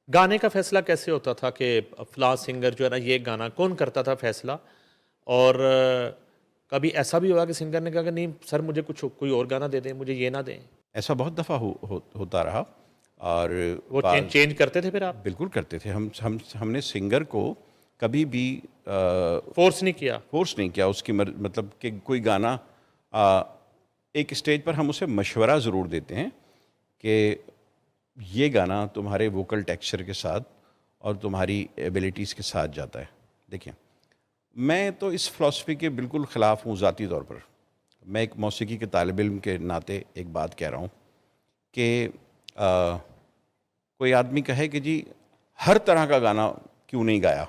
गाने का फैसला कैसे होता था कि फ़लाँ सिंगर जो है ना ये गाना कौन करता था फैसला? और कभी ऐसा भी हुआ कि सिंगर ने कहा कि नहीं सर मुझे कुछ कोई और गाना दे दें, मुझे ये ना दें? ऐसा बहुत दफ़ा होता रहा और वो बाज़ चेंज करते थे फिर आप? बिल्कुल करते थे। हमने सिंगर को कभी भी फ़ोर्स नहीं किया? फ़ोर्स नहीं किया उसकी मतलब कि कोई गाना अ, एक स्टेज पर हम उसे मशवरा ज़रूर देते हैं कि ये गाना तुम्हारे वोकल टेक्सचर के साथ और तुम्हारी एबिलिटीज़ के साथ जाता है। देखिए, मैं तो इस फ़िलॉसफ़ी के बिल्कुल ख़िलाफ़ हूँ ज़ाती तौर पर। मैं एक मौसीकी के तालिब इल्म के नाते एक बात कह रहा हूँ कि कोई आदमी कहे कि जी हर तरह का गाना क्यों नहीं गाया?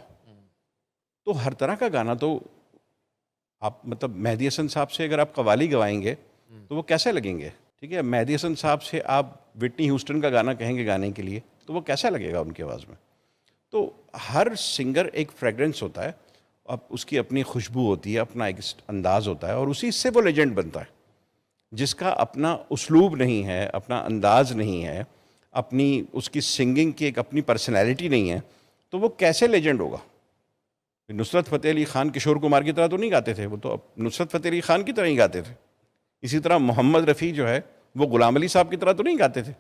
तो हर तरह का गाना तो आप मतलब मेहदी हसन साहब से अगर आप कव्वाली गवाएँगे, तो वो कैसे लगेंगे? ठीक है, मेहदी हसन साहब से आप व्हिटनी ह्यूस्टन का गाना कहेंगे गाने के लिए, तो वो कैसा लगेगा उनकी आवाज़ में? तो हर सिंगर एक फ्रेगरेंस होता है, अब उसकी अपनी खुशबू होती है, अपना एक अंदाज़ होता है और उसी से वो लेजेंड बनता है। जिसका अपना उसलूब नहीं है, अपना अंदाज़ नहीं है, अपनी उसकी सिंगिंग की एक अपनी पर्सनैलिटी नहीं है, तो वो कैसे लेजेंड होगा? नुसरत फ़तेह अली ख़ान किशोर कुमार की तरह तो नहीं गाते थे, वो तो नुसरत फ़तेह अली ख़ान की तरह ही गाते थे। इसी तरह मोहम्मद रफ़ी जो है, वो ग़ुलाम अली साहब की तरह तो नहीं गाते थे,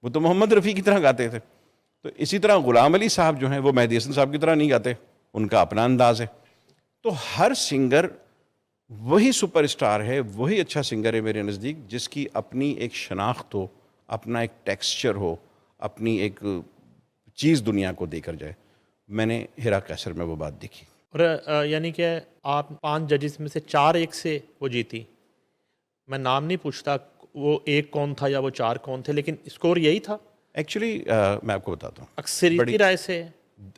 वो तो मोहम्मद रफ़ी की तरह गाते थे। तो इसी तरह ग़ुलाम अली साहब जो हैं, वो मेहदी हसन साहब की तरह नहीं गाते, उनका अपना अंदाज़ है। तो हर सिंगर वही सुपरस्टार है, वही अच्छा सिंगर है मेरे नज़दीक, जिसकी अपनी एक शनाख्त हो, अपना एक टेक्सचर हो, अपनी एक चीज़ दुनिया को देकर जाए। मैंने हिरा कैसर में वो बात देखी। और यानी कि आप 5 जजेस में से 4 एक से वो जीती। मैं नाम नहीं पूछता वो एक कौन था या वो 4 कौन थे, लेकिन स्कोर यही था? एक्चुअली मैं आपको बताता हूँ, अक्सरियती बड़ी राय से?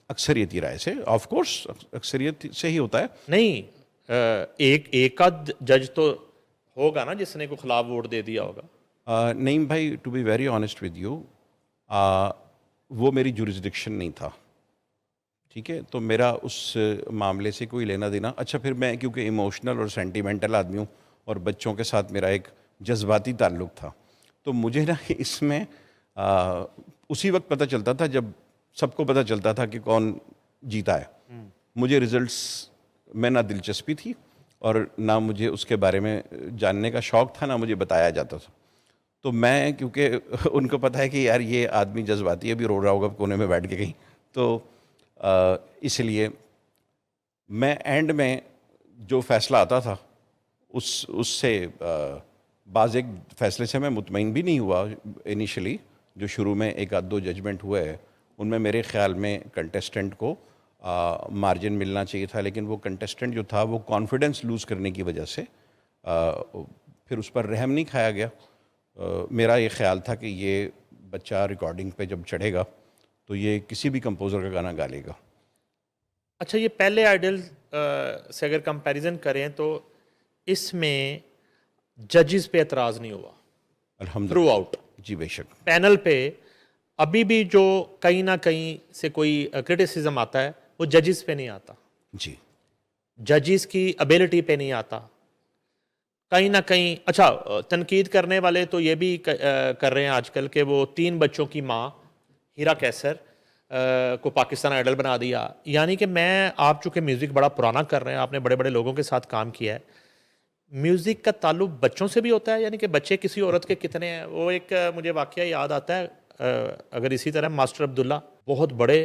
अक्सरियती राय से, ऑफ कोर्स अक्सरियत से ही होता है। नहीं, एक एक आध जज तो होगा ना जिसने को खिलाफ वोट दे दिया होगा। नहीं भाई, to be very honest with you, वो मेरी जुरिस्डिक्शन नहीं था। ठीक है, तो मेरा उस मामले से कोई लेना देना, अच्छा फिर मैं क्योंकि इमोशनल और सेंटिमेंटल आदमी हूँ और बच्चों के साथ मेरा एक जज्बाती ताल्लुक़ था, तो मुझे ना इसमें उसी वक्त पता चलता था जब सबको पता चलता था कि कौन जीता है। मुझे रिजल्ट्स में ना दिलचस्पी थी और ना मुझे उसके बारे में जानने का शौक़ था, ना मुझे बताया जाता था। तो मैं क्योंकि उनको पता है कि यार ये आदमी जज्बाती है, अभी रो रहा होगा कोने में बैठ के कहीं, तो इसलिए मैं एंड में जो फ़ैसला आता था उससे बाज़ एक फ़ैसले से मैं मुतमईन भी नहीं हुआ इनिशियली। जो शुरू में एक आध दो जजमेंट हुए उनमें मेरे ख़्याल में कंटेस्टेंट को मार्जिन मिलना चाहिए था, लेकिन वो कंटेस्टेंट जो था वो कॉन्फिडेंस लूज़ करने की वजह से फिर उस पर रहम नहीं खाया गया। मेरा ये ख़्याल था कि ये बच्चा रिकॉर्डिंग पे जब चढ़ेगा तो ये किसी भी कंपोज़र का गाना गा लेगा। अच्छा, ये पहले आइडल से अगर कंपैरिजन करें तो इसमें जजेस पे एतराज़ नहीं हुआ थ्रू अल्हम्दुलिल्लाह। आउट। जी बेशक। पैनल पे अभी भी जो कहीं ना कहीं से कोई क्रिटिसिज्म आता है वो जजेस पे नहीं आता, जी। जजेस की एबिलिटी पे नहीं आता। कहीं ना कहीं अच्छा, तनकीद करने वाले तो ये भी कर रहे हैं आजकल के वो 3 बच्चों की माँ हिरा कैसर को पाकिस्तान आइडल बना दिया। यानी कि आप चूँकि म्यूज़िक बड़ा पुराना कर रहे हैं, आपने बड़े बड़े लोगों के साथ काम किया है, म्यूज़िक का ताल्लुक बच्चों से भी होता है? यानी कि बच्चे किसी औरत के कितने हैं? वो एक मुझे वाक़या याद आता है, अगर इसी तरह मास्टर अब्दुल्ला बहुत बड़े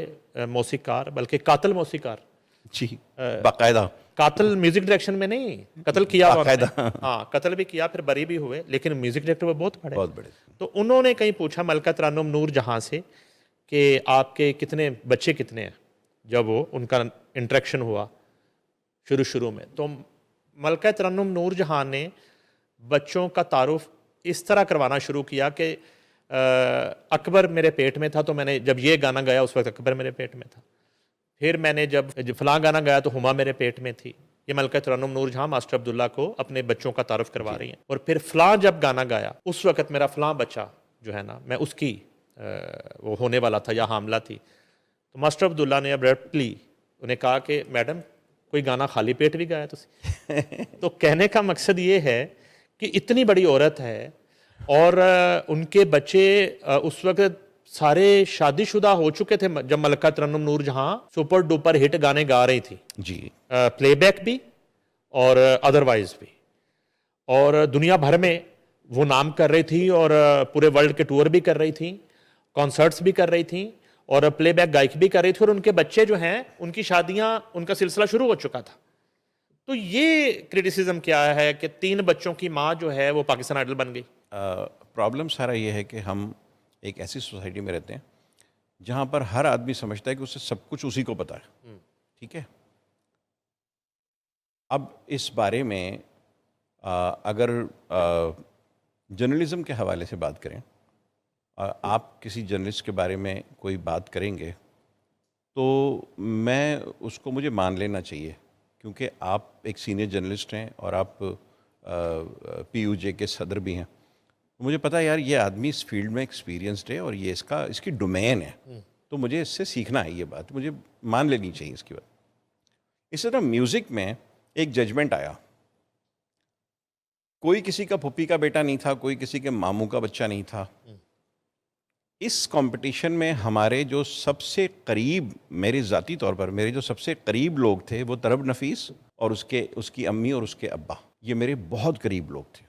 मौसीकार, बल्कि कातिल मौसीकार, जी, बाकायदा। कातिल म्यूजिक डायरेक्शन में नहीं, कत्ल किया उन्होंने, बाकायदा। हाँ कत्ल भी किया, फिर बरी भी हुए, लेकिन म्यूजिक डायरेक्टर वो बहुत बड़े। बहुत बड़े। तो उन्होंने कहीं पूछा मलका तरन्नुम नूर जहाँ से कि आपके कितने बच्चे कितने हैं, जब वो उनका इंटरेक्शन हुआ शुरू में, तो मलका तरन्नुम नूर जहाँ ने बच्चों का तारुफ इस तरह करवाना शुरू किया कि अकबर मेरे पेट में था, तो मैंने जब ये गाना गाया उस वक्त अकबर मेरे पेट में था, फिर मैंने जब फलां गाना गाया तो हुमा मेरे पेट में थी। ये मलका तरन्नुम नूर जहाँ मास्टर अब्दुल्ला को अपने बच्चों का तारुफ करवा रही हैं। और फिर फलां जब गाना गाया उस वक्त मेरा फलां बच्चा जो है ना, मैं उसकी वो होने वाला था या हामला थी। तो मास्टर अब्दुल्ला ने अब्रप्टली उन्हें कहा कि मैडम कोई गाना खाली पेट भी गाया तुसी। तो कहने का मकसद ये है कि इतनी बड़ी औरत है और उनके बच्चे उस वक्त सारे शादीशुदा हो चुके थे जब मलका तरन्नुम नूर जहां सुपर डुपर हिट गाने गा रही थी, जी प्लेबैक भी और अदरवाइज भी, और दुनिया भर में वो नाम कर रही थी और पूरे वर्ल्ड के टूर भी कर रही थी, कॉन्सर्ट्स भी कर रही थी और प्लेबैक गायक भी कर रही थी, और उनके बच्चे जो हैं उनकी शादियां, उनका सिलसिला शुरू हो चुका था। तो ये क्रिटिसिज्म क्या है कि 3 बच्चों की माँ जो है वो पाकिस्तान आइडल बन गई? प्रॉब्लम सारा ये है कि हम एक ऐसी सोसाइटी में रहते हैं जहाँ पर हर आदमी समझता है कि उसे सब कुछ उसी को पता है, ठीक है। अब इस बारे में अगर जर्नलिज्म के हवाले से बात करें, आप किसी जर्नलिस्ट के बारे में कोई बात करेंगे तो मुझे मान लेना चाहिए, क्योंकि आप एक सीनियर जर्नलिस्ट हैं और आप PUJ के सदर भी हैं। मुझे पता है यार ये आदमी इस फील्ड में एक्सपीरियंस्ड है और ये इसकी डोमेन है, तो मुझे इससे सीखना है, ये बात मुझे मान लेनी चाहिए इसकी बात। इसी तरह म्यूज़िक में एक जजमेंट आया, कोई किसी का पुप्पी का बेटा नहीं था, कोई किसी के मामू का बच्चा नहीं था। इस कंपटीशन में हमारे जो सबसे करीब, मेरे ज़ाती तौर पर मेरे जो सबसे करीब लोग थे वो तरब नफीस और उसकी अम्मी और उसके अब्बा, ये मेरे बहुत करीब लोग थे,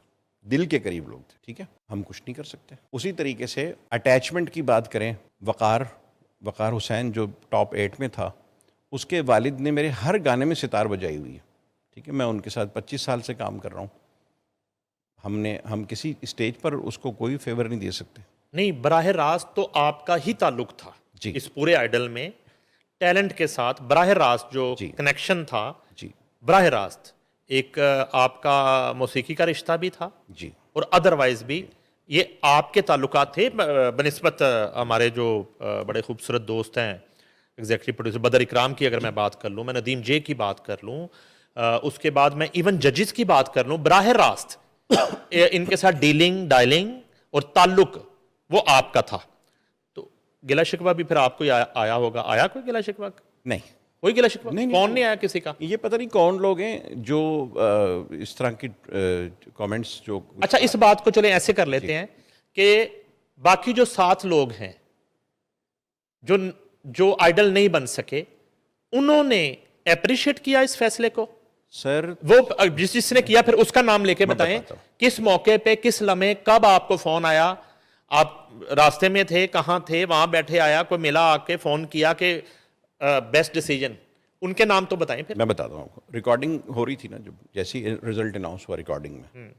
दिल के करीब लोग थे, ठीक है। हम कुछ नहीं कर सकते। उसी तरीके से अटैचमेंट की बात करें, वक़ार हुसैन जो टॉप 8 में था, उसके वालिद ने मेरे हर गाने में सितार बजाई हुई है, ठीक है। मैं उनके साथ 25 साल से काम कर रहा हूँ। हम किसी स्टेज पर उसको कोई फेवर नहीं दे सकते। नहीं, बराह रास्त तो आपका ही ताल्लुक था जी। इस पूरे आइडल में, टैलेंट के साथ बराह रास्त जो जी। कनेक्शन था, जी बराह रास्त एक आपका मौसीकी का रिश्ता भी था जी और अदरवाइज भी ये आपके ताल्लुकात थे बनिस्बत हमारे जो बड़े खूबसूरत दोस्त हैं एग्जीक्यूटिव प्रोड्यूसर बदर इकराम की अगर मैं बात कर लूँ, मैं नदीम जे की बात कर लूँ, उसके बाद मैं इवन जजेस की बात कर लूँ, बराह रास्त इनके साथ डीलिंग, डायलिंग और ताल्लुक वो आपका था। तो गिला शिकवा भी फिर आपको आया होगा? आया कोई गिला शिकवा? नहीं, कोई गिला शिकवा नहीं, कौन नहीं आया किसी का? ये पता नहीं कौन लोग हैं जो इस तरह की कमेंट्स जो। अच्छा, इस बात को चलें ऐसे कर लेते हैं कि बाकी जो 7 लोग हैं जो आइडल नहीं बन सके, उन्होंने अप्रिशिएट किया इस फैसले को? सर वो जिसने किया फिर उसका नाम लेके बताएं, किस मौके पे, किस लम्हे, कब आपको फोन आया, आप रास्ते में थे, कहां थे, वहां बैठे आया, कोई मिला, आके फोन किया कि बेस्ट डिसीजन, उनके नाम तो बताएं फिर। मैं बताता हूँ आपको, रिकॉर्डिंग हो रही थी ना, जब जैसी रिजल्ट अनाउंस हुआ रिकॉर्डिंग में,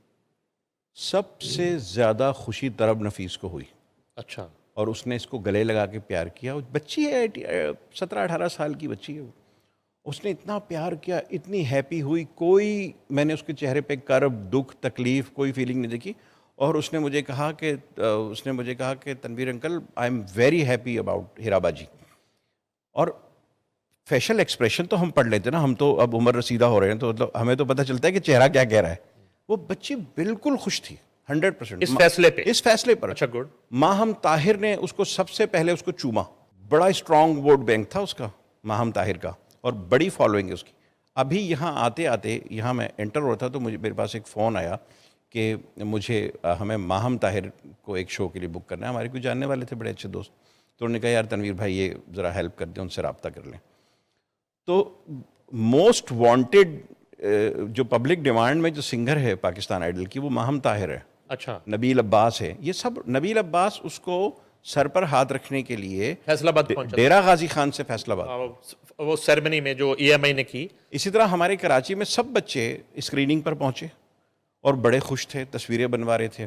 सबसे ज्यादा खुशी तरब नफीस को हुई। अच्छा। और उसने इसको गले लगा के प्यार किया। बच्ची है 17-18 साल की बच्ची है वो, उसने इतना प्यार किया, इतनी हैप्पी हुई, कोई मैंने उसके चेहरे पे कर्ब, दुख, तकलीफ कोई फीलिंग नहीं देखी। और उसने मुझे कहा कि Tanvir uncle, I am very happy about Heeraba ji. और फेशियल एक्सप्रेशन तो हम पढ़ लेते ना, हम तो अब उम्र रसीदा हो रहे हैं, तो मतलब हमें तो पता चलता है कि चेहरा क्या कह रहा है। वो बच्ची बिल्कुल खुश थी 100% इस फैसले पे? इस फैसले पर। अच्छा, गुड। माहम ताहिर ने उसको सबसे पहले उसको चूमा, बड़ा स्ट्रांग वोट बैंक था उसका, माहम ताहिर का, और बड़ी फॉलोइंग है उसकी। अभी यहाँ आते आते यहाँ मैं एंटर हो रहा था तो मेरे पास एक फ़ोन आया कि हमें माहम ताहिर को एक शो के लिए बुक करना है। हमारे कोई जानने वाले थे, बड़े अच्छे दोस्त, तो उन्होंने कहा यार तनवीर भाई ये ज़रा हेल्प कर दें, उनसे रब्ता कर लें। तो मोस्ट वांटेड जो पब्लिक डिमांड में जो सिंगर है पाकिस्तान आइडल की, वो माहम ताहिर है। अच्छा। नबील अब्बास है, ये सब। नबील अब्बास उसको सर पर हाथ रखने के लिए फैसलाबाद पहुंचा, डेरा गाजी खान से फैसलाबाद, वो सेरेमनी में जो EMI ने की। इसी तरह हमारे कराची में सब बच्चे स्क्रीनिंग पर पहुंचे और बड़े खुश थे, तस्वीरें बनवा रहे थे।